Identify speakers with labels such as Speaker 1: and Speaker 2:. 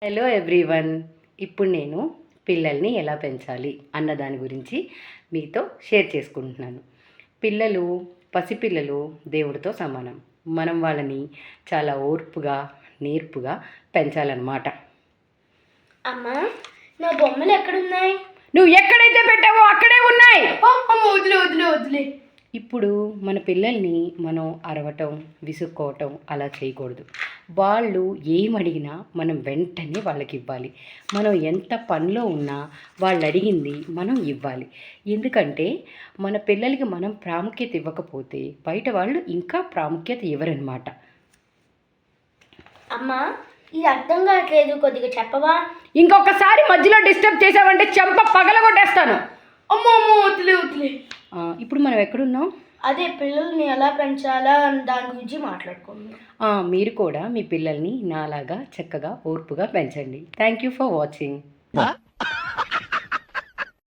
Speaker 1: Hello everyone. ఇప్పుడు నేను పిల్లల్ని ఎలా పెంచాలి అన్న దాని గురించి మీతో షేర్ చేసుకుంటున్నాను. పిల్లలు, పసిపిల్లలు దేవుడితో సమానం. మనం వాళ్ళని చాలా ఓర్పుగా, నేర్పుగా పెంచాలన్నమాట.
Speaker 2: అమ్మా, నా బొమ్మలు ఎక్కడున్నాయి?
Speaker 1: నువ్వు ఎక్కడైతే పెట్టావో అక్కడే ఉన్నాయి.
Speaker 2: వదిలే వదిలే వదిలే.
Speaker 1: ఇప్పుడు మన పిల్లల్ని మనం అరవటం, విసుక్కోవటం అలా చేయకూడదు. వాళ్ళు ఏమడిగినా మనం వెంటనే వాళ్ళకి ఇవ్వాలి. మనం ఎంత పనిలో ఉన్నా వాళ్ళు అడిగింది మనం ఇవ్వాలి. ఎందుకంటే మన పిల్లలకి మనం ప్రాముఖ్యత ఇవ్వకపోతే బయట వాళ్ళు ఇంకా ప్రాముఖ్యత ఇవ్వరన్నమాట.
Speaker 2: అమ్మా, ఇది అర్థం కావట్లేదు, కొద్దిగా చెప్పవా?
Speaker 1: ఇంకొకసారి మధ్యలో డిస్టర్బ్ చేసావంటే చెంప పగలగొట్టేస్తాను.
Speaker 2: అమ్మో అమ్మో, వదిలే వదిలే.
Speaker 1: ఇప్పుడు మనం ఎక్కడున్నాం?
Speaker 2: అదే పిల్లల్ని ఎలా పెంచాలా అని దాని గురించి మాట్లాడుకుందాం.
Speaker 1: మీరు కూడా మీ పిల్లల్ని నాలాగా చక్కగా ఓర్పుగా పెంచండి. Thank you for watching.